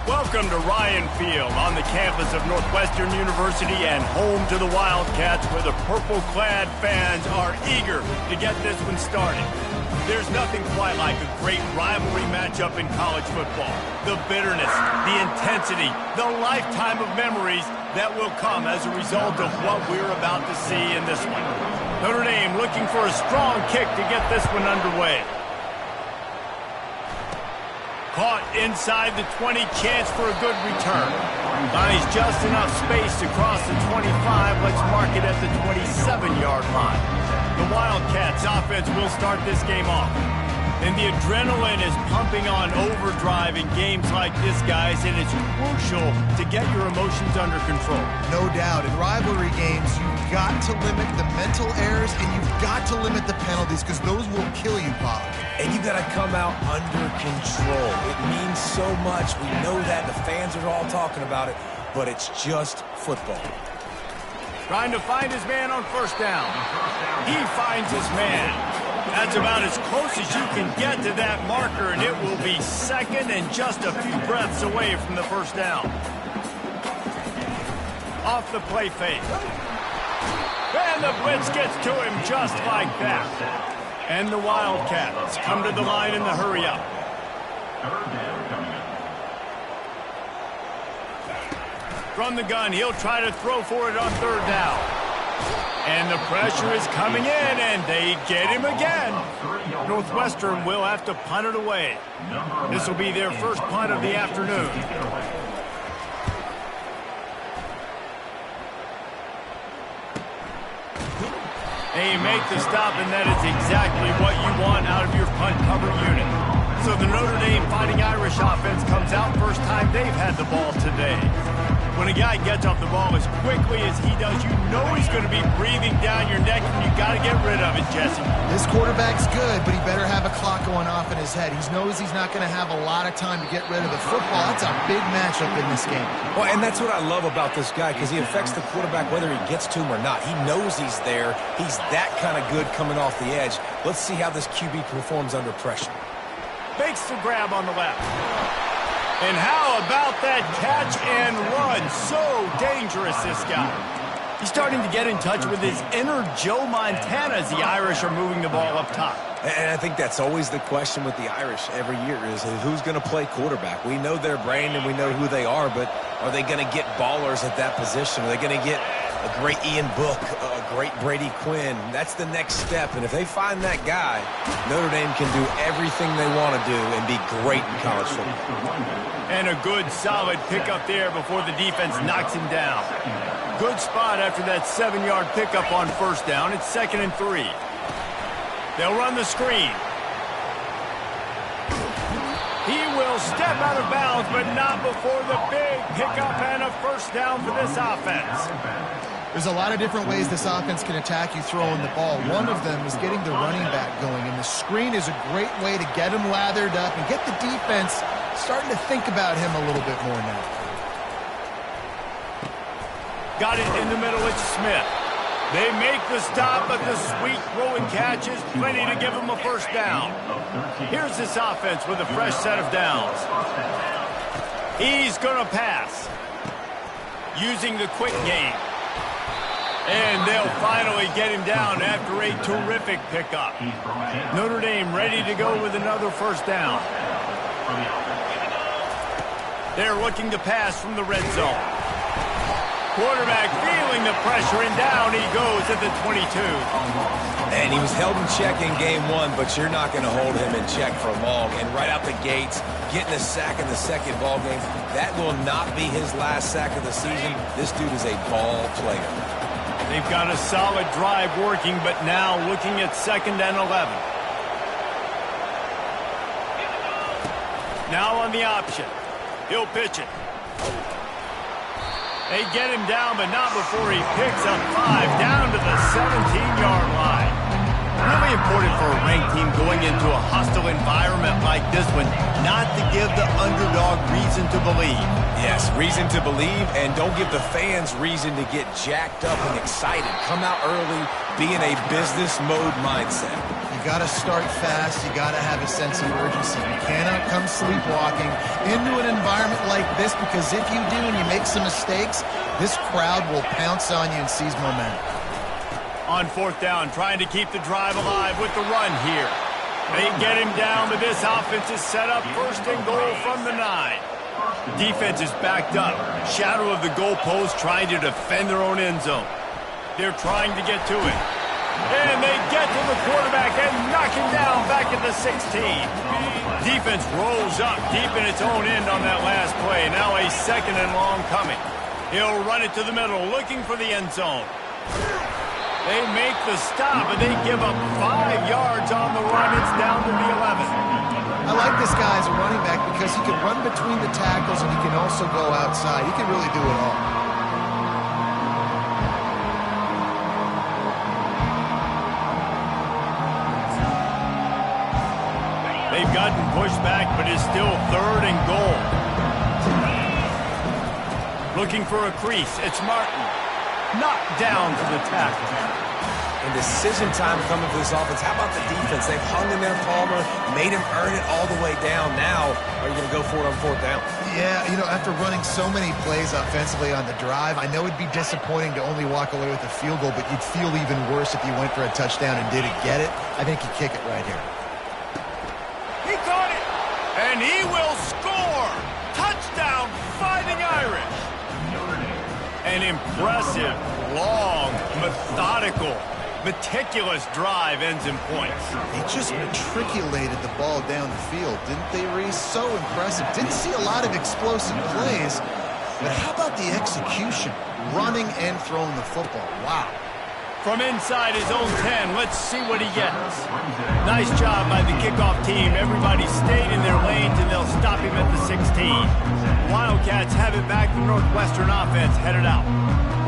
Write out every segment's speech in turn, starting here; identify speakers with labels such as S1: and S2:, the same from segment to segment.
S1: Welcome to Ryan Field on the campus of Northwestern University and home to the Wildcats, where the purple-clad fans are eager to get this one started. There's nothing quite like a great rivalry matchup in college football. The bitterness, the intensity, the lifetime of memories that will come as a result of what we're about to see in this one. Notre Dame looking for a strong kick to get this one underway. Caught inside the 20, chance for a good return. Finds just enough space to cross the 25. Let's mark it at the 27-yard line. The Wildcats offense will start this game off. And the adrenaline is pumping on overdrive in games like this, guys, and it's crucial to get your emotions under control.
S2: No doubt. In rivalry games, you've got to limit the mental errors and you've got to limit the penalties because those will kill you, Pollard.
S3: And you got to come out under control. It means so much. We know that. The fans are all talking about it, but it's just football.
S1: Trying to find his man on first down. He finds his man. That's about as close as you can get to that marker, and it will be second and just a few breaths away from the first down. Off the play fake. And the blitz gets to him just like that. And the Wildcats come to the line in the hurry-up. From the gun, he'll try to throw for it on third down. And the pressure is coming in, and they get him again. Northwestern will have to punt it away. This will be their first punt of the afternoon. They make the stop, and that is exactly what you want out of your punt cover unit. So the Notre Dame Fighting Irish offense comes out first time they've had the ball today. When a guy gets off the ball as quickly as he does, you know he's going to be breathing down your neck, and you got to get rid of it, Jesse.
S2: This quarterback's good, but he better have a clock going off in his head. He knows he's not going to have a lot of time to get rid of the football. That's a big matchup in this game.
S3: Well, and that's what I love about this guy, because he affects the quarterback whether he gets to him or not. He knows he's there. He's that kind of good coming off the edge. Let's see how this QB performs under pressure.
S1: Makes the grab on the left. And how about that catch and run? So dangerous, this guy. He's starting to get in touch with his inner Joe Montana as the Irish are moving the ball up top.
S3: And I think that's always the question with the Irish every year is who's going to play quarterback. We know their brand and we know who they are, but are they going to get ballers at that position? Are they going to get a great Ian Book, a great Brady Quinn? That's the next step. And if they find that guy, Notre Dame can do everything they want to do and be great in college football.
S1: And a good, solid pickup there before the defense knocks him down. Good spot after that 7-yard pickup on first down. It's 2nd and 3. They'll run the screen. He will step out of bounds, but not before the big pickup and a first down for this offense.
S2: There's a lot of different ways this offense can attack you throwing the ball. One of them is getting the running back going, and the screen is a great way to get him lathered up and get the defense starting to think about him a little bit more now.
S1: Got it in the middle, it's Smith. They make the stop, but the sweet throw and catch is plenty to give them a first down. Here's this offense with a fresh set of downs. He's going to pass. Using the quick game. And they'll finally get him down after a terrific pickup. Notre Dame ready to go with another first down. They're looking to pass from the red zone. Quarterback feeling the pressure, and down he goes at the 22.
S3: And he was held in check in game one, but you're not going to hold him in check for long. And right out the gates, getting a sack in the second ball game, that will not be his last sack of the season. This dude is a ball player.
S1: They've got a solid drive working, but now looking at 2nd and 11. Now on the option. He'll pitch it. They get him down, but not before he picks up 5 down to the 17-yard line. Really important for a ranked team going into a hostile environment like this one, not to give the underdog reason to believe.
S3: Yes, reason to believe, and don't give the fans reason to get jacked up and excited. Come out early, be in a business mode mindset.
S2: You got to start fast. You got to have a sense of urgency. You cannot come sleepwalking into an environment like this, because if you do and you make some mistakes, this crowd will pounce on you and seize momentum.
S1: On fourth down, trying to keep the drive alive with the run here. They get him down, but this offense is set up first and goal from the 9. Defense is backed up. Shadow of the goalpost, trying to defend their own end zone. They're trying to get to it. And they get to the quarterback and knock him down back at the 16. Defense rolls up deep in its own end on that last play. Now a second and long coming. He'll run it to the middle, looking for the end zone. They make the stop, and they give up 5 yards on the run. It's down to the 11.
S2: I like this guy as a running back because he can run between the tackles and he can also go outside. He can really do it all.
S1: They've gotten pushed back, but it's still third and goal. Looking for a crease. It's Martin. Knocked down to the tackle.
S3: And decision time coming for this offense. How about the defense? They've hung in there, Palmer, made him earn it all the way down. Now, are you going to go for it on fourth down?
S2: Yeah, you know, after running so many plays offensively on the drive, I know it'd be disappointing to only walk away with a field goal, but you'd feel even worse if you went for a touchdown and didn't get it. I think you kick it right here.
S1: He caught it, and he will score. Touchdown, Fighting Irish. An impressive, long, methodical, meticulous drive ends in points.
S2: They just matriculated the ball down the field, didn't they, Reese? So impressive. Didn't see a lot of explosive plays, but how about the execution? Running and throwing the football. Wow.
S1: From inside his own 10, let's see what he gets. Nice job by the kickoff team. Everybody stayed in their lanes, and they'll stop him at the 16. Wildcats have it back. The Northwestern offense headed out.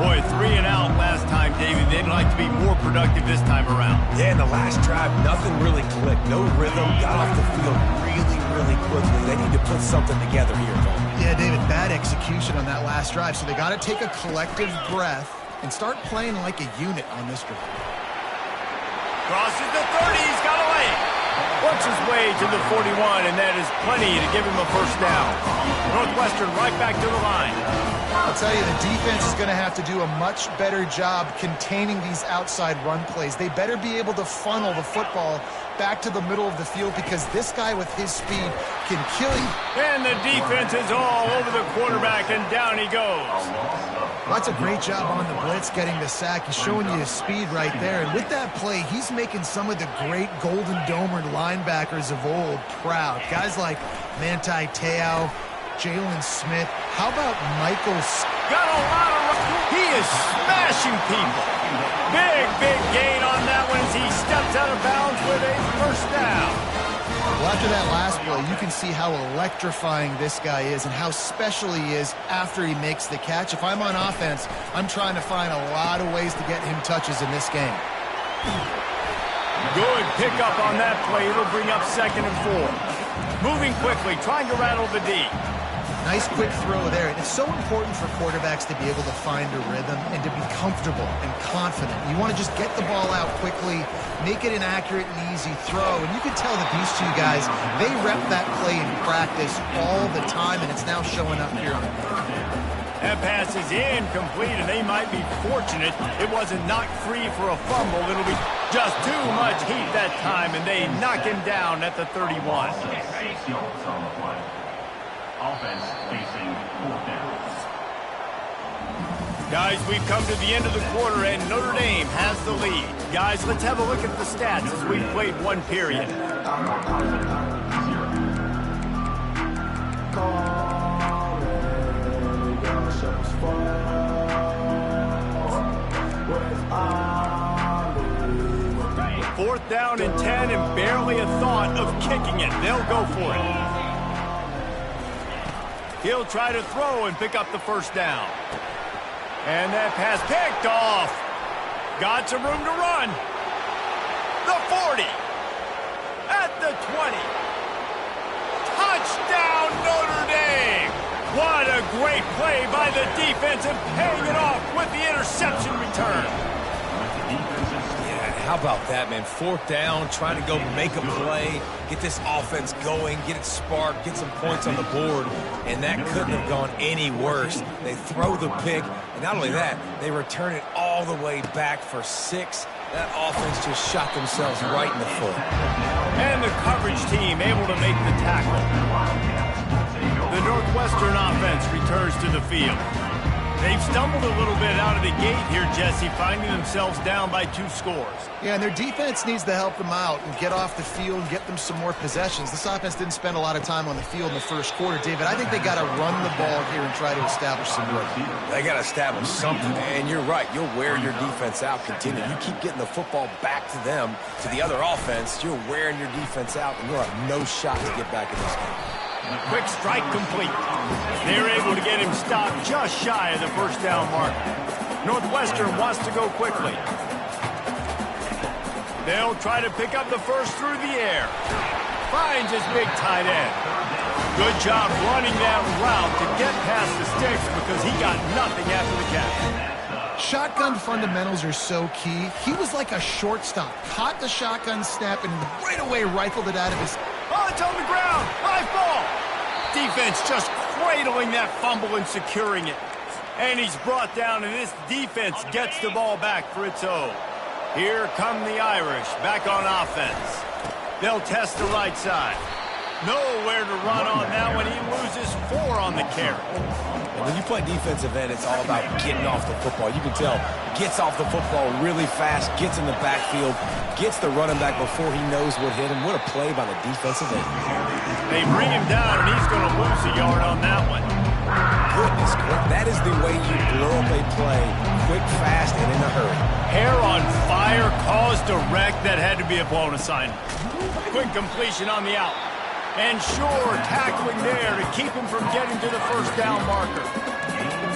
S1: Boy, 3 and out last time, David. They'd like to be more productive this time around.
S3: Yeah, in the last drive, nothing really clicked. No rhythm. Got off the field really, really quickly. They need to put something together here.
S2: Yeah, David, bad execution on that last drive. So they got to take a collective breath and start playing like a unit on this drive.
S1: Crosses the 30. He's got a lane. Works his way to the 41, and that is plenty to give him a first down. Northwestern right back to the line.
S2: I'll tell you, the defense is going to have to do a much better job containing these outside run plays. They better be able to funnel the football back to the middle of the field, because this guy with his speed can kill you.
S1: And the defense is all over the quarterback, and down he goes.
S2: That's a great job on the blitz, getting the sack. He's showing you his speed right there. And with that play, he's making some of the great Golden Domer linebackers of old proud. Guys like Manti Te'o, Jalen Smith. How about Michael?
S1: Got a lot of run. He is smashing people. Big gain on that one as he steps out of bounds with a first down.
S2: Well, after that last play, you can see how electrifying this guy is and how special he is after he makes the catch. If I'm on offense, I'm trying to find a lot of ways to get him touches in this game.
S1: Good pickup on that play. It'll bring up 2nd and 4. Moving quickly, trying to rattle the D.
S2: Nice quick throw there. And it's so important for quarterbacks to be able to find a rhythm and to be comfortable and confident. You want to just get the ball out quickly, make it an accurate and easy throw. And you can tell that these two guys, they rep that play in practice all the time, and it's now showing up here on the field.
S1: That pass is incomplete, and they might be fortunate it wasn't knocked free for a fumble. It'll be just too much heat that time, and they knock him down at the 31.
S4: Offense facing 4th down.
S1: Guys, we've come to the end of the quarter, and Notre Dame has the lead. Guys, let's have a look at the stats as we've played one period. Fourth down and 10, and barely a thought of kicking it. They'll go for it. He'll try to throw and pick up the first down. And that pass picked off. Got some room to run. The 40. At the 20. Touchdown, Notre Dame. What a great play by the defense, and paying it off with the interception return.
S3: How about that, man? 4th down, trying to go make a play, get this offense going, get it sparked, get some points on the board, and that couldn't have gone any worse. They throw the pick, and not only that, they return it all the way back for 6. That offense just shot themselves right in the foot.
S1: And the coverage team able to make the tackle. The Northwestern offense returns to the field. They've stumbled a little bit out of the gate here, Jesse, finding themselves down by 2 scores.
S2: Yeah, and their defense needs to help them out and get off the field and get them some more possessions. This offense didn't spend a lot of time on the field in the first quarter, David. I think they got to run the ball here and try to establish some rhythm.
S3: They got to establish something, and you're right. You'll wear your defense out. Continue. You keep getting the football back to them, to the other offense, you're wearing your defense out, and you'll have no shot to get back in this game.
S1: Quick strike complete. They're able to get him stopped just shy of the first down mark. Northwestern wants to go quickly. They'll try to pick up the first through the air. Finds his big tight end. Good job running that route to get past the sticks because he got nothing after the catch.
S2: Shotgun fundamentals are so key. He was like a shortstop. Caught the shotgun snap and right away rifled it out of his...
S1: Oh, it's on the ground. High ball. Defense just cradling that fumble and securing it. And he's brought down, and this defense gets the ball back for its own. Here come the Irish back on offense. They'll test the right side. Nowhere to run on that one. He loses 4 on the carry.
S3: When you play defensive end, it's all about getting off the football. You can tell, gets off the football really fast, gets in the backfield, gets the running back before he knows what hit him. What a play by the defensive end.
S1: They bring him down, and he's going to lose a yard on that one.
S3: Goodness, that is the way you blow up a play, quick, fast, and in a hurry.
S1: Hair on fire caused a wreck that had to be a blown assignment. Quick completion on the out. And sure, tackling there to keep him from getting to the first down marker.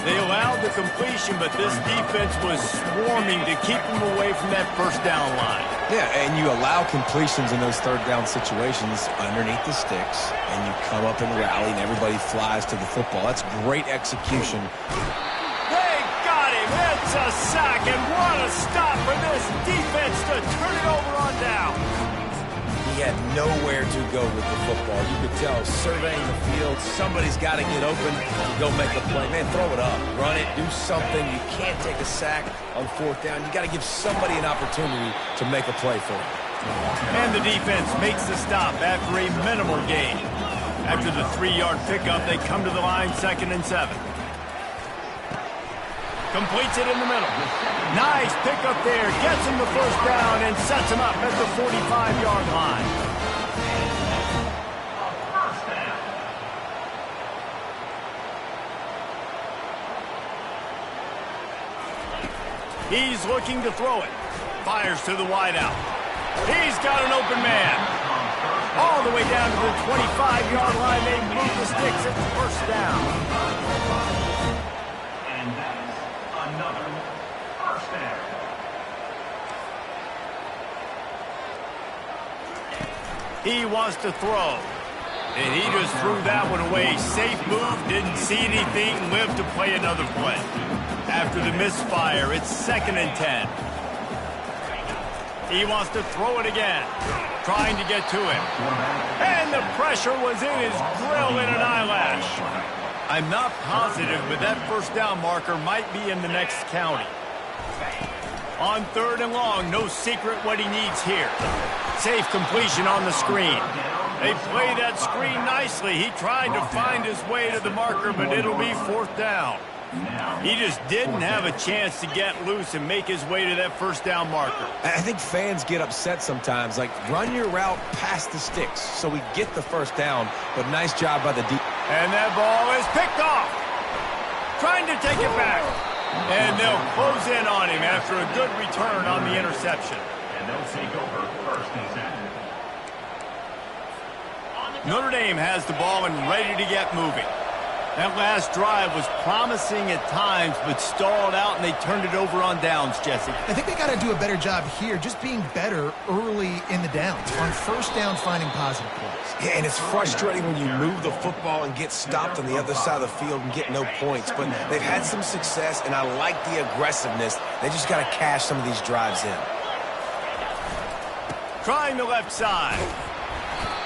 S1: They allowed the completion, but this defense was swarming to keep him away from that first down line.
S3: Yeah, and you allow completions in those 3rd down situations underneath the sticks, and you come up and rally, and everybody flies to the football. That's great execution.
S1: They got him. It's a sack, and what a stop for this defense to turn it over on down.
S3: He had nowhere to go with the football. You could tell, surveying the field, somebody's got to get open to go make a play. Man, throw it up, run it, do something. You can't take a sack on 4th down. You got to give somebody an opportunity to make a play for him.
S1: And the defense makes the stop after a minimal gain. After the 3-yard pickup, they come to the line 2nd and 7. Completes it in the middle. Nice pickup there. Gets him the first down and sets him up at the 45-yard line. He's looking to throw it. Fires to the wideout. He's got an open man. All the way down to the 25-yard line. They move the sticks at the first down.
S4: Another first down.
S1: He wants to throw. And he just threw that one away. Safe move, didn't see anything, lived to play another play. After the misfire, it's 2nd and 10. He wants to throw it again. Trying to get to him. And the pressure was in his grill in an eyelash. I'm not positive, but that first down marker might be in the next county. On 3rd and long, no secret what he needs here. Safe completion on the screen. They play that screen nicely. He tried to find his way to the marker, but it'll be 4th down. He just didn't have a chance to get loose and make his way to that first down marker.
S3: I think fans get upset sometimes, like run your route past the sticks so we get the first down, but nice job by the defense.
S1: And that ball is picked off. Trying to take it back. And they'll close in on him after a good return on the interception.
S4: And they'll take over 1st and 10.
S1: Notre Dame has the ball and ready to get moving. That last drive was promising at times, but stalled out, and they turned it over on downs, Jesse.
S2: I think they got to do a better job here, just being better early in the downs. On first down, finding positive plays.
S3: Yeah, and it's frustrating when you move the football and get stopped on the other side of the field and get no points. But they've had some success, and I like the aggressiveness. They just got to cash some of these drives in.
S1: Trying the left side.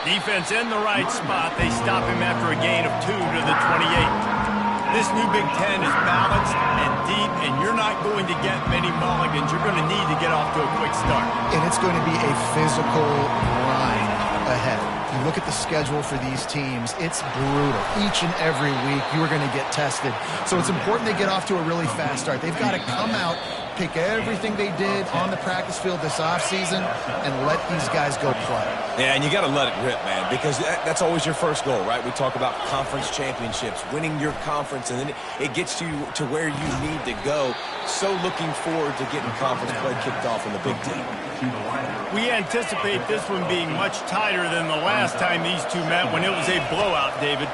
S1: Defense in the right spot. They stop him after a gain of 2 to the 28. This new Big Ten is balanced and deep, and you're not going to get many mulligans. You're going to need to get off to a quick start.
S2: And it's going to be a physical grind ahead. You look at the schedule for these teams, it's brutal. Each and every week, you are going to get tested. So it's important they get off to a really fast start. They've got to come out, pick everything they did on the practice field this offseason, and let these guys go play.
S3: Yeah, and you got to let it rip, man, because that's always your first goal, right? We talk about conference championships, winning your conference, and then it gets you to where you need to go. So looking forward to getting conference play kicked off in the Big Ten.
S1: We anticipate this one being much tighter than the last time these two met when it was a blowout, David.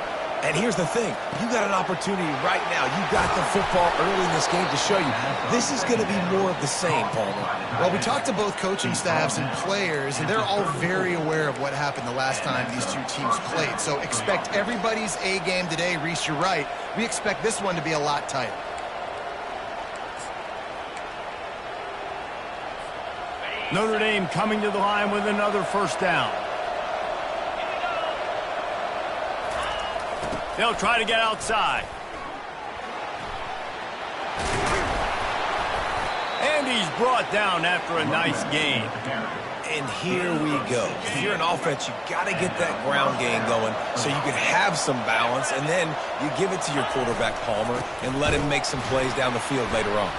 S3: And here's the thing. You got an opportunity right now. You got the football early in this game to show you. This is going to be more of the same, Palmer.
S2: Well, we talked to both coaching staffs and players, and they're all very aware of what happened the last time these two teams played. So expect everybody's A game today. Reese, you're right. We expect this one to be a lot tighter.
S1: Notre Dame coming to the line with another first down. They'll try to get outside. And he's brought down after a nice gain.
S3: And here we go. If you're an offense, you got to get that ground game going so you can have some balance, and then you give it to your quarterback, Palmer, and let him make some plays down the field later on.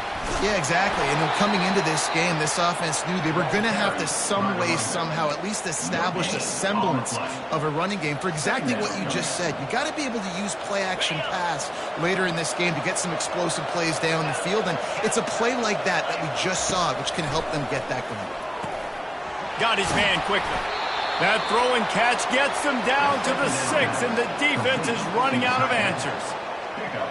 S2: Yeah, exactly. And coming into this game, this offense knew they were going to have to some way, somehow, at least establish a semblance of a running game for exactly what you just said. You got to be able to use play-action pass later in this game to get some explosive plays down the field. And it's a play like that we just saw, which can help them get that going.
S1: Got his man quickly. That throw and catch gets them down to the 6, and the defense is running out of answers.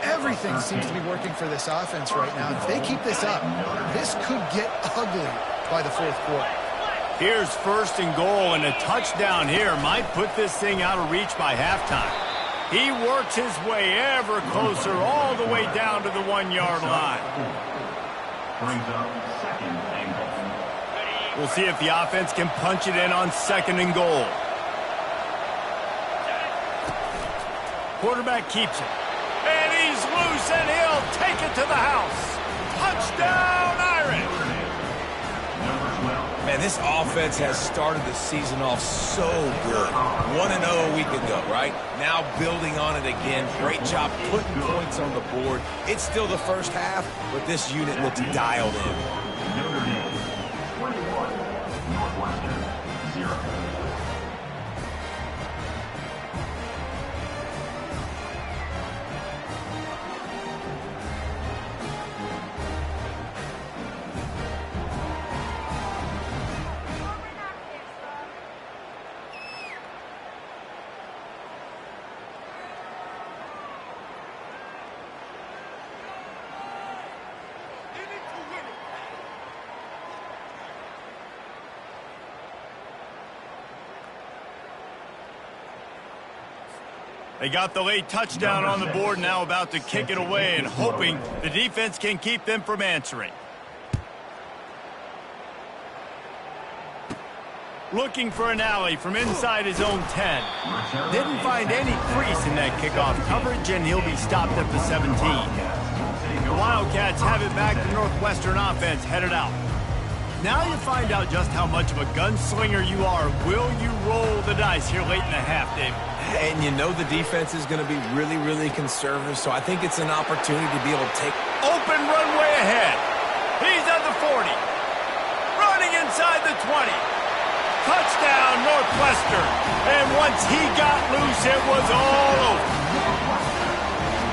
S2: Everything seems to be working for this offense right now. If they keep this up, this could get ugly by the fourth quarter.
S1: Here's first and goal, and a touchdown here might put this thing out of reach by halftime. He works his way ever closer all the way down to the 1-yard line.
S4: Brings up second and goal.
S1: We'll see if the offense can punch it in on second and goal. Quarterback keeps it. And he's loose, and he'll take it to the house. Touchdown, Irish!
S3: Man, this offense has started the season off so good. 1-0 a week ago, right? Now building on it again. Great job putting points on the board. It's still the first half, but this unit looks dialed in.
S4: Notre Dame 21, Northwestern 0.
S1: They got the late touchdown on the board, now about to kick it away and hoping the defense can keep them from answering. Looking for an alley from inside his own 10. Didn't find any crease in that kickoff coverage, and he'll be stopped at the 17. The Wildcats have it back to Northwestern offense headed out. Now you find out just how much of a gunslinger you are. Will you roll the dice here late in the half, David?
S3: And you know the defense is going to be really, really conservative, so I think it's an opportunity to be able to take...
S1: Open runway ahead. He's at the 40. Running inside the 20. Touchdown, Northwestern. And once he got loose, it was all over.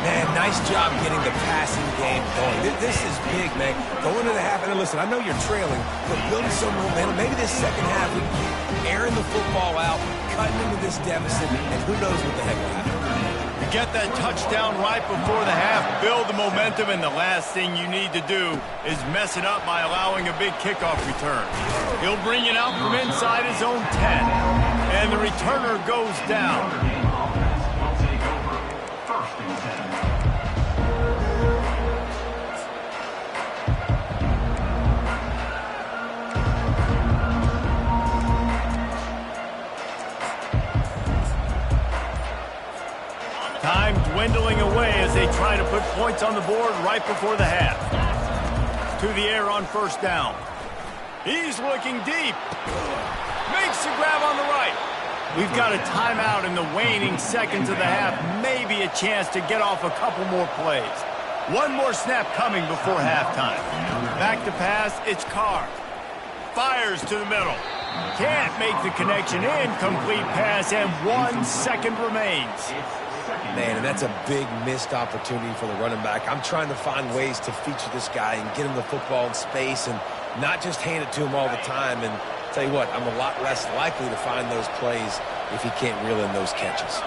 S3: Man, nice job getting the passing game going. This is big, man. Going to the half, and listen, I know you're trailing, but building some momentum. Maybe this second half, we can keep airing the football out, cutting into this deficit, and who knows what the heck will happen.
S1: You get that touchdown right before the half, build the momentum, and the last thing you need to do is mess it up by allowing a big kickoff return. He'll bring it out from inside his own 10, and the returner goes down.
S4: Will take over first and 10.
S1: Time dwindling away as they try to put points on the board right before the half. To the air on first down. He's looking deep. Makes the grab on the right. We've got a timeout in the waning seconds of the half. Maybe a chance to get off a couple more plays. One more snap coming before halftime. Back to pass, it's Carr. Fires to the middle. Can't make the connection. Incomplete pass, and 1 second remains.
S3: Man, and that's a big missed opportunity for the running back. I'm trying to find ways to feature this guy and get him the football in space and not just hand it to him all the time. And tell you what, I'm a lot less likely to find those plays if he can't reel in those catches.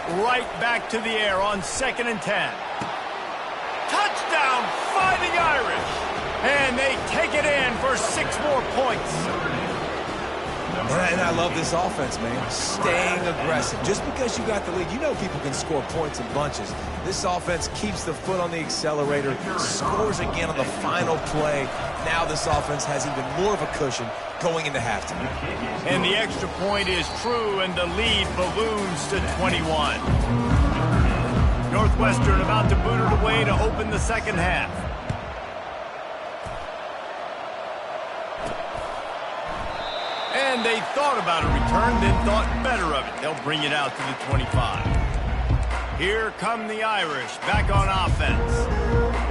S1: Right back to the air on 2nd and 10. Touchdown, Fighting Irish. And they take it in for 6 more points.
S3: And I love this offense, man. Staying aggressive. Just because you got the lead, you know people can score points in bunches. This offense keeps the foot on the accelerator, scores again on the final play. Now this offense has even more of a cushion going into halftime.
S1: And the extra point is true, and the lead balloons to 21. Northwestern about to boot it away to open the second half. And they thought about a return, then thought better of it. They'll bring it out to the 25. Here come the Irish, back on offense.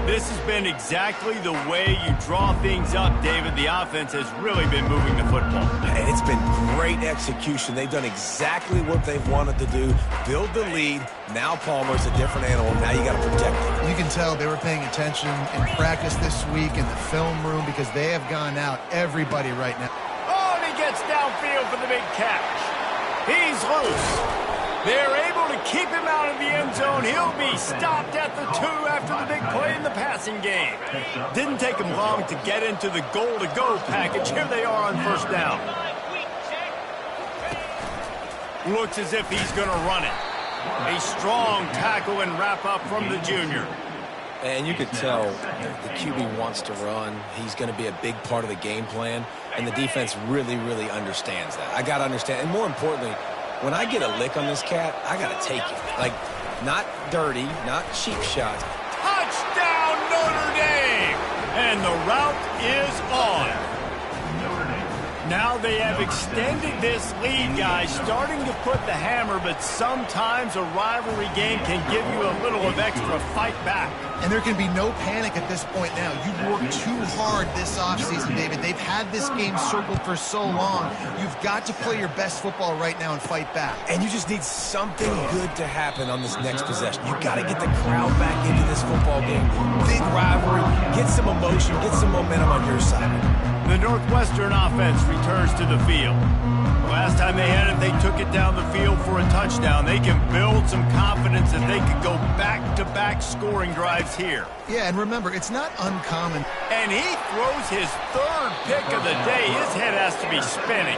S1: This has been exactly the way you draw things up, David. The offense has really been moving the football.
S3: And it's been great execution. They've done exactly what they've wanted to do. Build the lead. Now Palmer's a different animal. Now you got to protect it.
S2: You can tell they were paying attention in practice this week in the film room because they have gone out everybody right now.
S1: Oh, and he gets downfield for the big catch. He's loose. They're able to keep him out of the end zone. He'll be stopped at the 2 after the big play in the passing game. Didn't take him long to get into the goal-to-go package. Here they are on first down. Looks as if he's going to run it. A strong tackle and wrap-up from the junior.
S3: And you could tell the QB wants to run. He's going to be a big part of the game plan. And the defense really, really understands that. I got to understand. And more importantly, when I get a lick on this cat, I got to take it. Like, not dirty, not cheap shots.
S1: Touchdown, Notre Dame! And the route is on. Now they have extended this lead, guys, starting to put the hammer, but sometimes a rivalry game can give you a little of extra fight back.
S2: And there can be no panic at this point now. You've worked too hard this offseason, David. They've had this game circled for so long. You've got to play your best football right now and fight back.
S3: And you just need something good to happen on this next possession. You got to get the crowd back into this football game. Big rivalry, get some emotion, get some momentum on your side.
S1: The Northwestern offense returns to the field. Last time they had it, they took it down the field for a touchdown. They can build some confidence that they could go back-to-back scoring drives here.
S2: Yeah, and remember, it's not uncommon.
S1: And he throws his 3rd pick of the day. His head has to be spinning.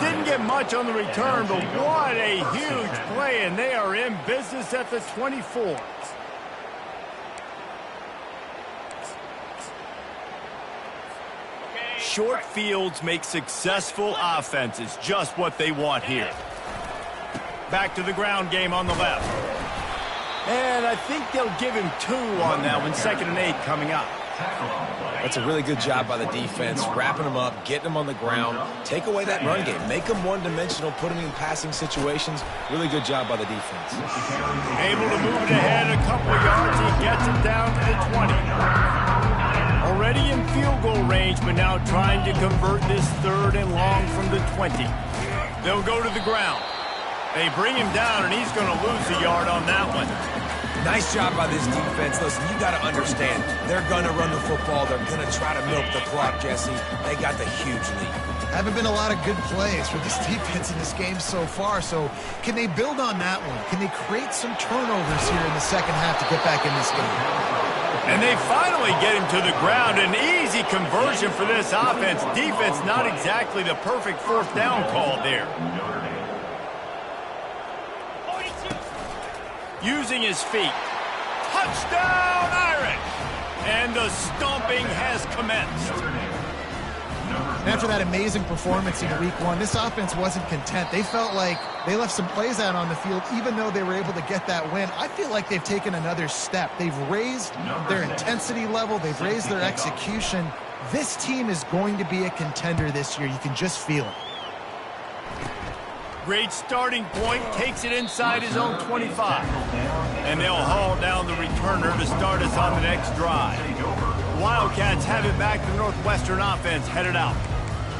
S1: Didn't get much on the return, but what a huge play, and they are in business at the 24. Short fields make successful offenses just what they want here. Back to the ground game on the left. And I think they'll give him 2 on that one. 2nd and 8 coming up.
S3: That's a really good job by the defense, wrapping them up, getting them on the ground. Take away that run game. Make them one-dimensional, put them in passing situations. Really good job by the defense.
S1: Able to move it ahead a couple of yards. He gets it down to the 20. Already in field goal range, but now trying to convert this 3rd and long from the 20. They'll go to the ground. They bring him down, and he's going to lose a yard on that one.
S3: Nice job by this defense. Listen, you got to understand, they're going to run the football. They're going to try to milk the clock, Jesse. They got the huge lead.
S2: Haven't been a lot of good plays for this defense in this game so far, so can they build on that one? Can they create some turnovers here in the second half to get back in this game?
S1: And they finally get him to the ground. An easy conversion for this offense. Defense not exactly the perfect 4th down call there. using his feet. Touchdown, Irish! And the stomping has commenced.
S2: And after that amazing performance in Week 1, this offense wasn't content. They felt like they left some plays out on the field, even though they were able to get that win. I feel like they've taken another step. They've raised their intensity level. They've raised their execution. This team is going to be a contender this year. You can just feel it.
S1: Great starting point, takes it inside his own 25. And they'll haul down the returner to start us on the next drive. The Wildcats have it back to the Northwestern offense headed out.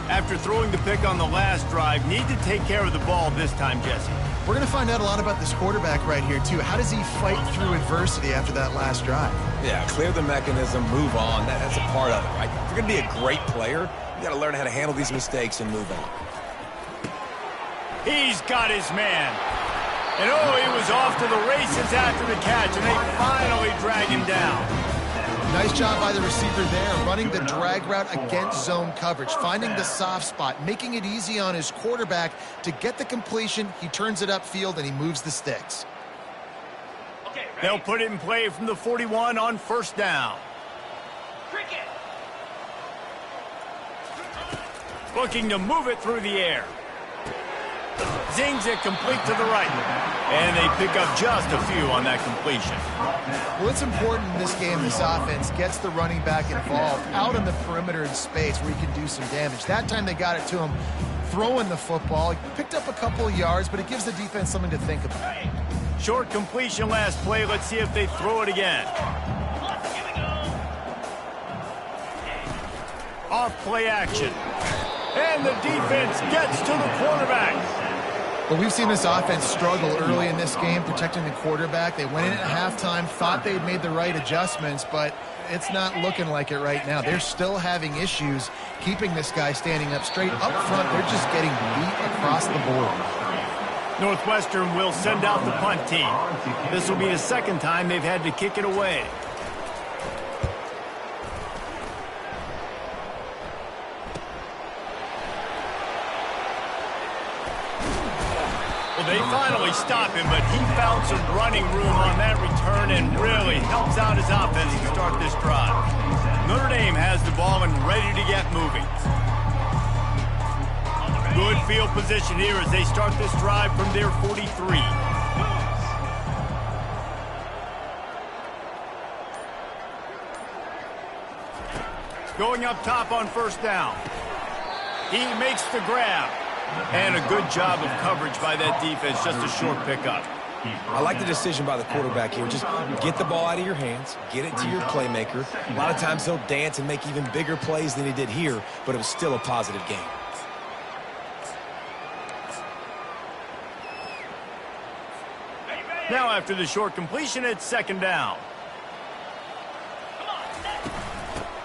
S1: After throwing the pick on the last drive, need to take care of the ball this time, Jesse.
S2: We're going to find out a lot about this quarterback right here, too. How does he fight through adversity after that last drive?
S3: Yeah, clear the mechanism, move on. That's a part of it, right? If you're going to be a great player, you got to learn how to handle these mistakes and move on.
S1: He's got his man. And oh, he was off to the races after the catch, and they finally drag him down.
S2: Nice job by the receiver there, running the drag route against zone coverage, finding the soft spot, making it easy on his quarterback to get the completion. He turns it upfield, and he moves the sticks.
S1: They'll put it in play from the 41 on first down. Looking to move it through the air. Zings it complete to the right. And they pick up just a few on that completion.
S2: Well, it's important in this game this offense gets the running back involved out on the perimeter in space where he can do some damage. That time they got it to him throwing the football. He picked up a couple of yards, but it gives the defense something to think about.
S1: Short completion last play. Let's see if they throw it again. Off play action. And the defense gets to the quarterback.
S2: Well, we've seen this offense struggle early in this game protecting the quarterback. They went in at halftime, thought they'd made the right adjustments, but it's not looking like it right now. They're still having issues keeping this guy standing up straight. Up front, they're just getting beat across the board.
S1: Northwestern will send out the punt team. This will be the second time they've had to kick it away. They finally stop him, but he found some running room on that return and really helps out his offense to start this drive. Notre Dame has the ball and ready to get moving. Good field position here as they start this drive from their 43. Going up top on first down. He makes the grab. And a good job of coverage by that defense, just a short pickup.
S3: I like the decision by the quarterback here. Just get the ball out of your hands, get it to your playmaker. A lot of times he'll dance and make even bigger plays than he did here, but it was still a positive game.
S1: Now after the short completion, it's second down.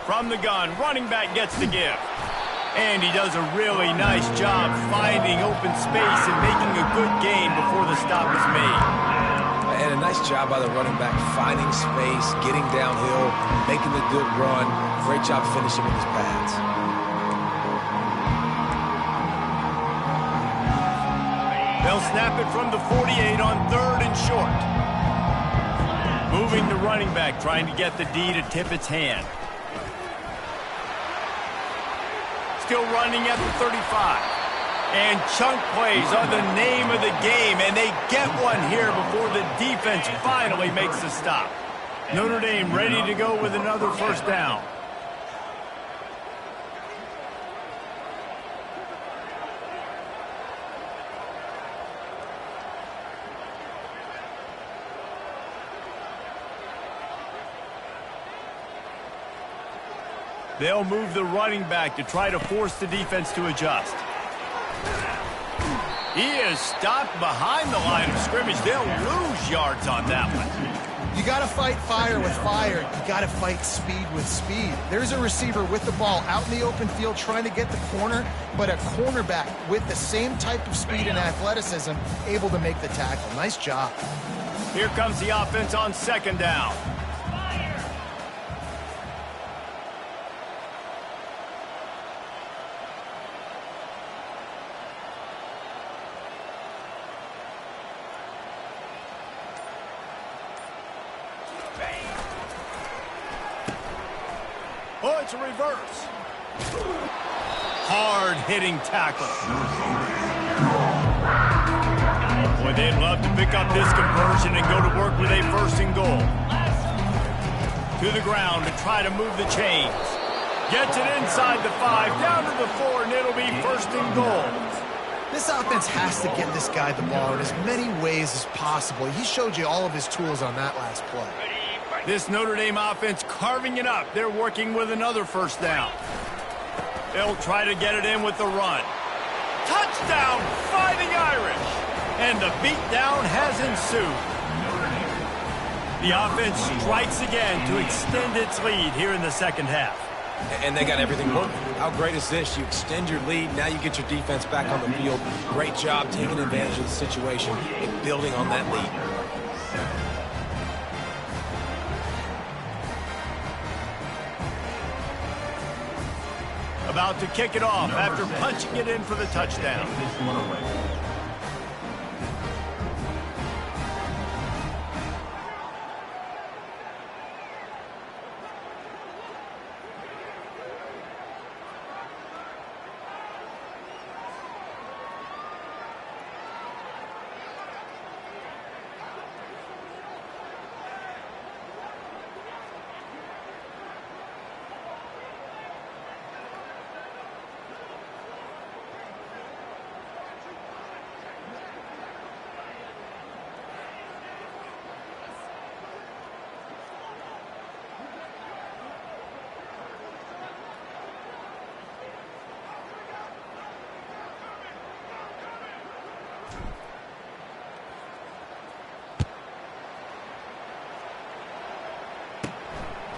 S1: From the gun, running back gets the give. And he does a really nice job finding open space and making a good gain before the stop is made.
S3: And a nice job by the running back finding space, getting downhill, making the good run. Great job finishing with his pads.
S1: They'll snap it from the 48 on third and short. Moving the running back, trying to get the D to tip its hand. Still running at the 35. And chunk plays are the name of the game, and they get one here before the defense finally makes the stop. Notre Dame ready to go with another first down. They'll move the running back to try to force the defense to adjust. He is stopped behind the line of scrimmage. They'll lose yards on that one.
S2: You got to fight fire with fire. You got to fight speed with speed. There's a receiver with the ball out in the open field trying to get the corner, but a cornerback with the same type of speed and athleticism able to make the tackle. Nice job.
S1: Here comes the offense on second down. it's a reverse. Hard-hitting tackle. Boy, they'd love to pick up this conversion and go to work with a first and goal. To the ground to try to move the chains. Gets it inside the 5, down to the 4, and it'll be first and goal.
S2: This offense has to get this guy the ball in as many ways as possible. He showed you all of his tools on that last play.
S1: This Notre Dame offense carving it up. They're working with another first down. They'll try to get it in with the run. Touchdown, Fighting Irish! And the beatdown has ensued. The offense strikes again to extend its lead here in the second half.
S3: And they got everything working. How great is this? You extend your lead, now you get your defense back on the field. Great job taking advantage of the situation and building on that lead.
S1: About to kick it off after punching it in for the touchdown.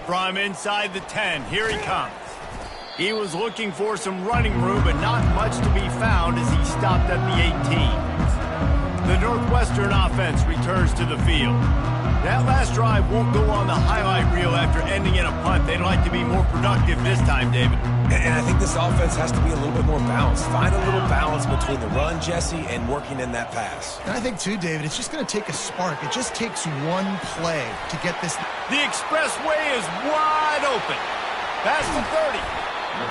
S1: From inside the 10, here he comes. He was looking for some running room, but not much to be found as he stopped at the 18. The Northwestern offense returns to the field. That last drive won't go on the highlight reel after ending in a punt. They'd like to be more productive this time, David.
S3: And I think this offense has to be a little bit more balanced. Find a little balance between the run, Jesse, and working in that pass.
S2: And I think, too, David, it's just going to take a spark. It just takes one play to get this.
S1: The expressway is wide open. Past the 30.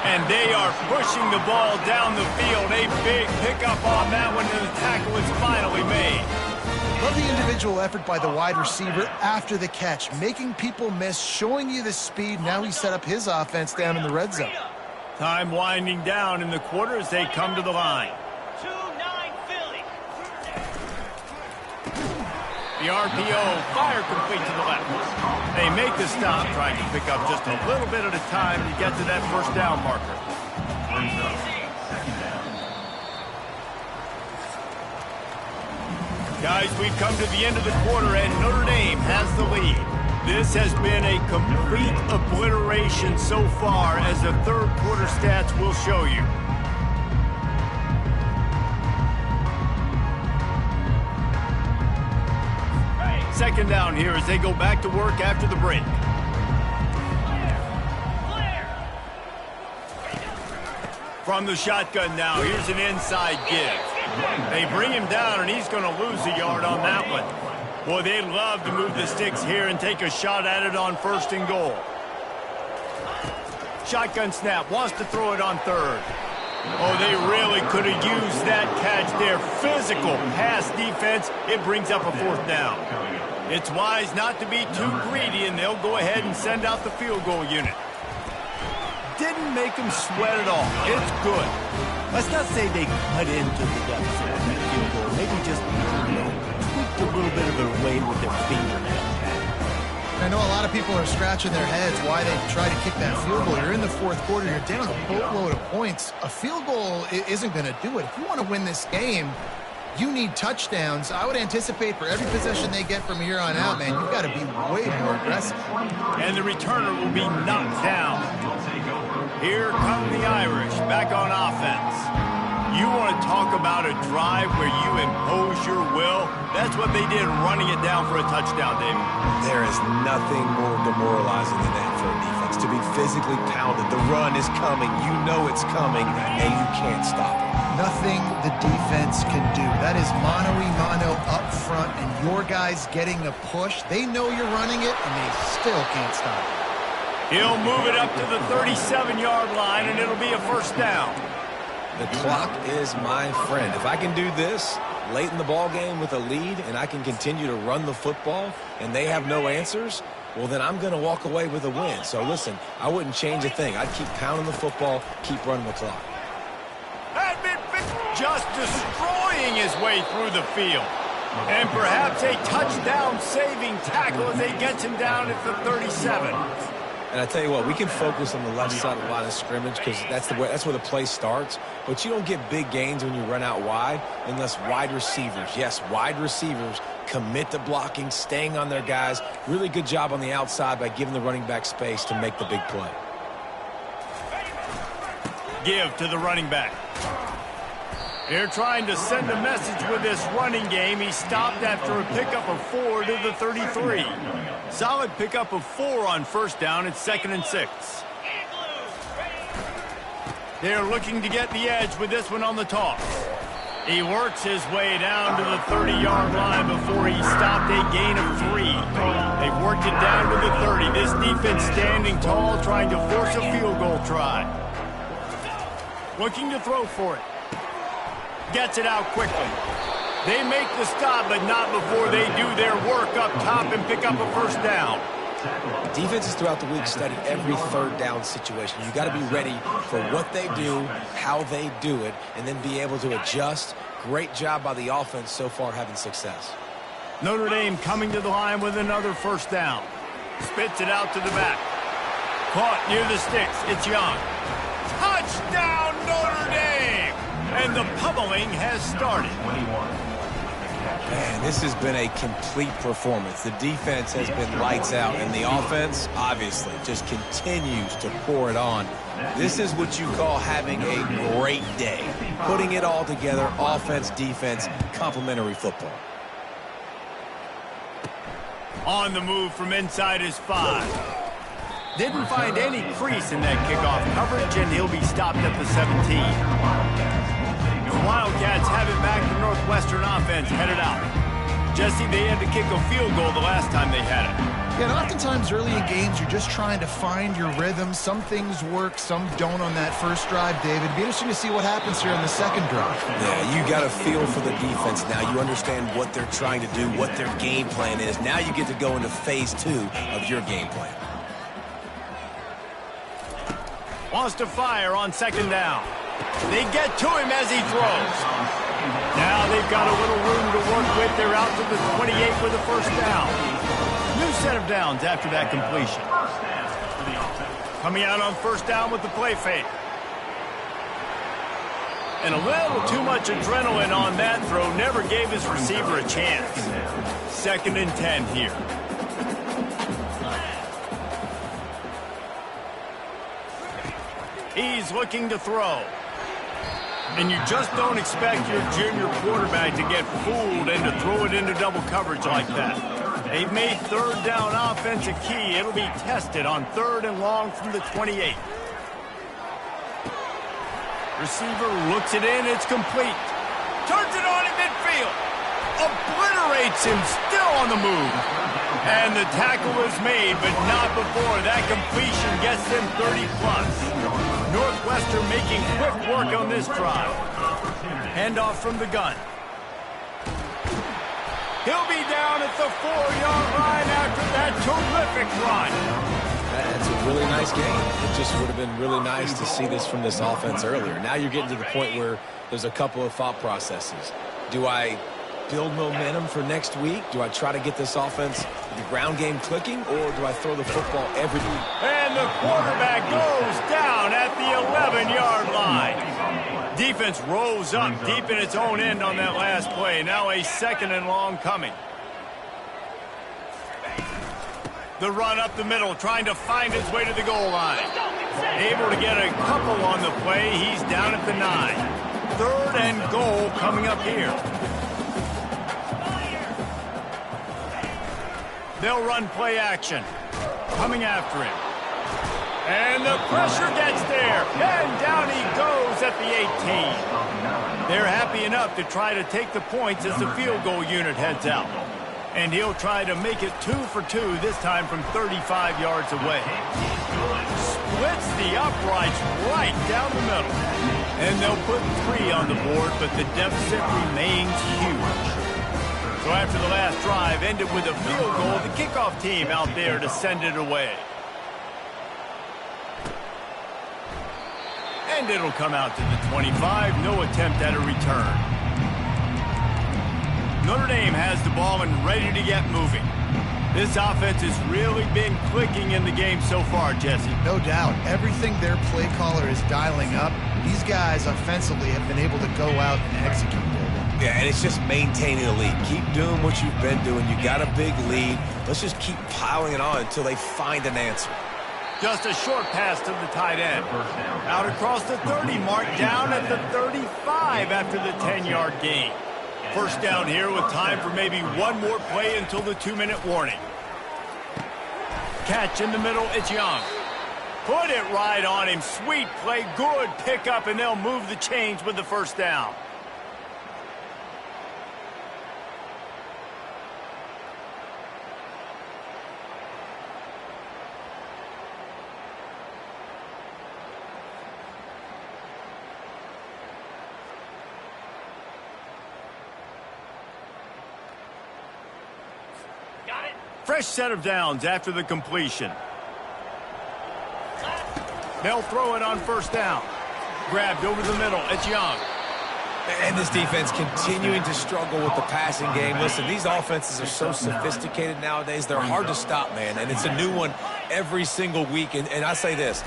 S1: And they are pushing the ball down the field. A big pickup on that one, and the tackle is finally made.
S2: Love the individual effort by the wide receiver after the catch, making people miss, showing you the speed. Now he set up his offense down in the red zone.
S1: Time winding down in the quarter as they come to the line.
S5: 2-9 Philly.
S1: The RPO, fire complete to the left. They make the stop, trying to pick up just a little bit at a time to get to that first down marker. Guys, we've come to the end of the quarter, and Notre Dame has the lead. This has been a complete obliteration so far, as the third quarter stats will show you. Second down here as they go back to work after the break. From the shotgun now, here's an inside give. They bring him down, and he's going to lose a yard on that one. Boy, they'd love to move the sticks here and take a shot at it on first and goal. Shotgun snap, wants to throw it on third. Oh, they really could have used that catch there. Physical pass defense, it brings up a fourth down. It's wise not to be too greedy, and they'll go ahead and send out the field goal unit. Didn't make them sweat at all. It's good. Let's not say they cut into the deficit on that field goal. Maybe just, tweaked a little bit of it away with their fingernail.
S2: I know a lot of people are scratching their heads why they try to kick that field goal. You're in the fourth quarter. You're down a boatload of points. A field goal isn't going to do it. If you want to win this game, you need touchdowns. I would anticipate for every possession they get from here on out, man, you've got to be way more aggressive.
S1: And the returner will be knocked down. Here come the Irish back on offense. You want to talk about a drive where you impose your will? That's what they did, running it down for a touchdown, David.
S3: There is nothing more demoralizing than that for a defense, to be physically pounded. The run is coming. You know it's coming, and you can't stop it.
S2: Nothing the defense can do. That is mano-a-mano up front, and your guys getting a push. They know you're running it, and they still can't stop it.
S1: He'll move it up to the 37-yard line, and it'll be a first down.
S3: The clock is my friend. If I can do this late in the ball game with a lead and I can continue to run the football and they have no answers, well, then I'm going to walk away with a win. So, listen, I wouldn't change a thing. I'd keep pounding the football, keep running the clock.
S1: Just destroying his way through the field. And perhaps a touchdown-saving tackle as he gets him down at the 37.
S3: And I tell you what, we can focus on the left side of the line of scrimmage because that's where the play starts. But you don't get big gains when you run out wide unless wide receivers, yes, wide receivers, commit to blocking, staying on their guys. Really good job on the outside by giving the running back space to make the big play.
S1: Give to the running back. They're trying to send a message with this running game. He stopped after a pickup of 4 to the 33. Solid pickup of 4 on first down. It's 2nd and 6. They're looking to get the edge with this one on the toss. He works his way down to the 30-yard line before he stopped a gain of 3. They've worked it down to the 30. This defense standing tall, trying to force a field goal try. Looking to throw for it. Gets it out quickly. They make the stop, but not before they do their work up top and pick up a first down.
S3: Defenses throughout the week study every third down situation. You got to be ready for what they do, how they do it, and then be able to adjust. Great job by the offense so far having success.
S1: Notre Dame coming to the line with another first down. Spits it out to the back. Caught near the sticks. It's Young. Touchdown, Notre Dame! And the pummeling has started.
S3: Man, this has been a complete performance. The defense has been lights out, and the offense, obviously, just continues to pour it on. This is what you call having a great day. Putting it all together, offense, defense, complementary football.
S1: On the move from inside his 5. Didn't find any crease in that kickoff coverage, and he'll be stopped at the 17. The Wildcats have it back. The Northwestern offense headed out. Jesse, they had to kick a field goal the last time they had it.
S2: Yeah, and oftentimes early in games, you're just trying to find your rhythm. Some things work, some don't on that first drive, David. It'd be interesting to see what happens here on the second drive.
S3: Yeah, you got a feel for the defense now. You understand what they're trying to do, what their game plan is. Now you get to go into phase 2 of your game plan.
S1: Wants to fire on second down. They get to him as he throws. Now they've got a little room to work with. They're out to the 28 with a first down. New set of downs after that completion. Coming out on first down with the play fake. And a little too much adrenaline on that throw. Never gave his receiver a chance. 2nd and 10 here. He's looking to throw. And you just don't expect your junior quarterback to get fooled and to throw it into double coverage like that. They've made third down offense a key. It'll be tested on 3rd and long from the 28. Receiver looks it in. It's complete. Turns it on in midfield. Obliterates him, still on the move. And the tackle is made, but not before. That completion gets them 30+. Northwestern making quick work on this drive. Handoff from the gun. He'll be down at the 4-yard line after that terrific run.
S3: That's a really nice game. It just would have been really nice to see this from this offense earlier. Now you're getting to the point where there's a couple of thought processes. Do I build momentum for next week? Do I try to get this offense, the ground game clicking, or do I throw the football every week?
S1: And the quarterback goes down at the 11-yard line. Defense rose up deep in its own end on that last play. Now a 2nd and long coming. The run up the middle, trying to find his way to the goal line. Able to get a couple on the play. He's down at the 9. 3rd and goal coming up here. They'll run play action. Coming after him. And the pressure gets there. And down he goes at the 18. They're happy enough to try to take the points as the field goal unit heads out. And he'll try to make it 2 for 2, this time from 35 yards away. Splits the uprights right down the middle. And they'll put 3 on the board, but the deficit remains huge. So after the last drive ended with a field goal, the kickoff team out there to send it away. And it'll come out to the 25. No attempt at a return. Notre Dame has the ball and ready to get moving. This offense has really been clicking in the game so far, Jesse.
S2: No doubt. Everything their play caller is dialing up, these guys offensively have been able to go out and execute.
S3: Yeah, and it's just maintaining the lead. Keep doing what you've been doing. You got a big lead. Let's just keep piling it on until they find an answer.
S1: Just a short pass to the tight end. Out across the 30 mark, down at the 35 after the 10-yard gain. First down here with time for maybe one more play until the 2-minute warning. Catch in the middle, it's Young. Put it right on him. Sweet play, good pickup, and they'll move the chains with the first down. Fresh set of downs after the completion. They'll throw it on first down. Grabbed over the middle. It's Young.
S3: And this defense continuing to struggle with the passing game. Listen, these offenses are so sophisticated nowadays. They're hard to stop, man. And it's a new one every single week. And I say this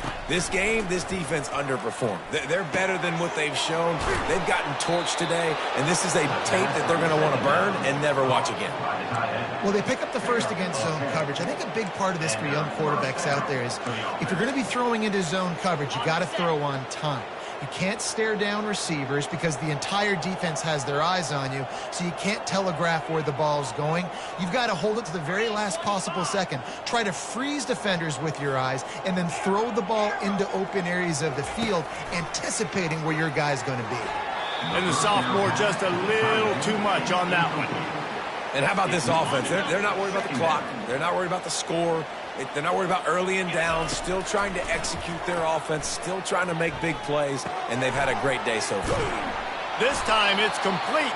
S3: game, this defense underperformed. They're better than what they've shown. They've gotten torched today. And this is a tape that they're going to want to burn and never watch again.
S2: Well, they pick up the first against zone coverage. I think a big part of this for young quarterbacks out there is if you're going to be throwing into zone coverage, you got to throw on time. You can't stare down receivers because the entire defense has their eyes on you, so you can't telegraph where the ball's going. You've got to hold it to the very last possible second. Try to freeze defenders with your eyes and then throw the ball into open areas of the field, anticipating where your guy's going to be.
S1: And the sophomore just a little too much on that one.
S3: And how about this offense? They're not worried about the clock. They're not worried about the score. They're not worried about early and down. Still trying to execute their offense. Still trying to make big plays. And they've had a great day so far.
S1: This time it's complete.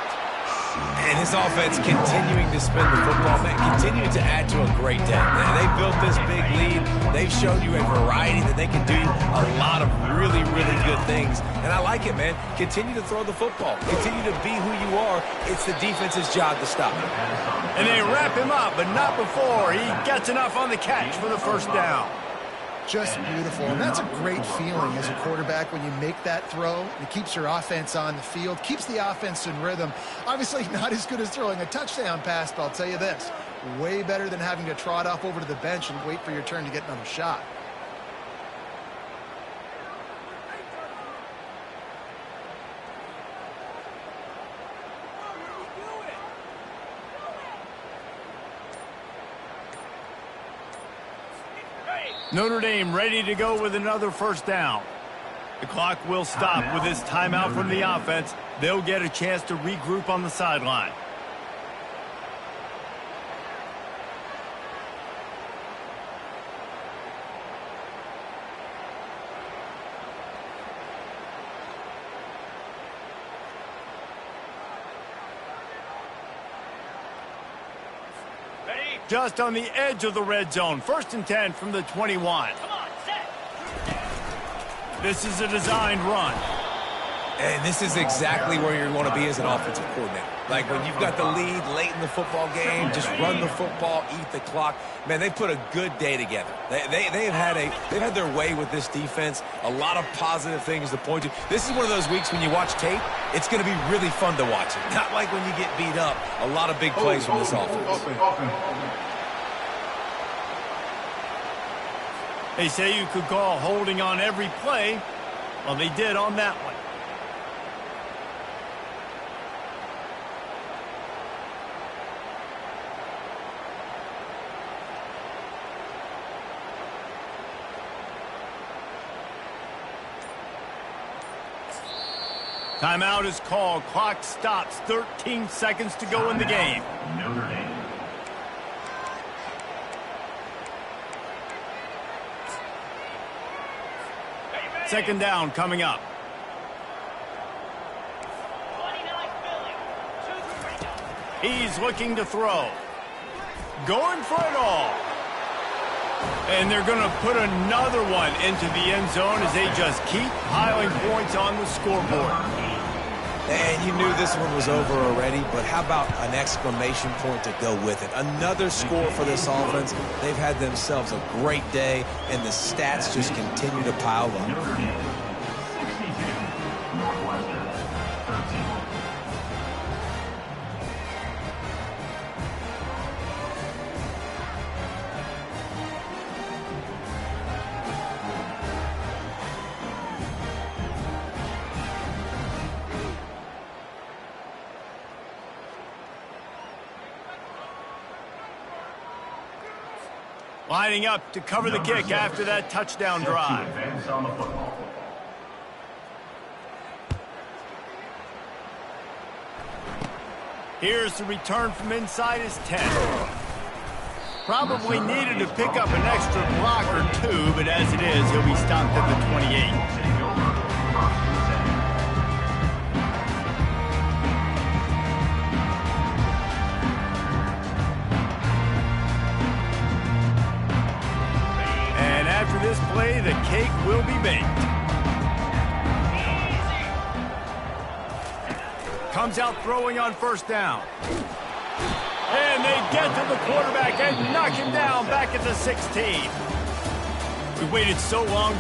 S3: And this offense continuing to spin the football, man, continuing to add to a great day. They built this big lead. They've shown you a variety that they can do a lot of really, really good things. And I like it, man. Continue to throw the football. Continue to be who you are. It's the defense's job to stop him.
S1: And they wrap him up, but not before he gets enough on the catch for the first down.
S2: Just beautiful. And that's a great feeling as a quarterback when you make that throw. It keeps your offense on the field, keeps the offense in rhythm. Obviously not as good as throwing a touchdown pass, but I'll tell you this, way better than having to trot off over to the bench and wait for your turn to get another shot.
S1: Notre Dame ready to go with another first down. The clock will stop with this timeout from the offense. They'll get a chance to regroup on the sideline. Just on the edge of the red zone. 1st and 10 from the 21.
S5: Come on, set.
S1: This is a designed run.
S3: And this is exactly where you want to be as an offensive coordinator. Like when you've got the lead late in the football game, just run the football, eat the clock. Man, they put a good day together. They've had their way with this defense. A lot of positive things to point to. This is one of those weeks when you watch tape, it's going to be really fun to watch it. Not like when you get beat up. A lot of big plays from this offense.
S1: They say you could call holding on every play. Well, they did on that one. Timeout is called. Clock stops. 13 seconds to go in the game.
S4: Notre Dame.
S1: Second down coming up.
S5: 29 Philly. 2-3.
S1: He's looking to throw. Going for it all. And they're going to put another one into the end zone as they just keep piling points on the scoreboard.
S3: And you knew this one was over already, but how about an exclamation point to go with it? Another score for this offense. They've had themselves a great day, and the stats just continue to pile up.
S4: Notre Dame, 62. Northwestern, 13.
S1: Lining up to cover the kick after that touchdown drive.
S4: Advance on the football.
S1: Here's the return from inside his 10. Probably needed to pick up an extra block or two, but as it is, he'll be stopped at the 28.
S4: Take over. First and 10.
S1: And after this play, the cake will be baked. Comes out throwing on first down. And they get to the quarterback and knock him down back at the 16. We waited so long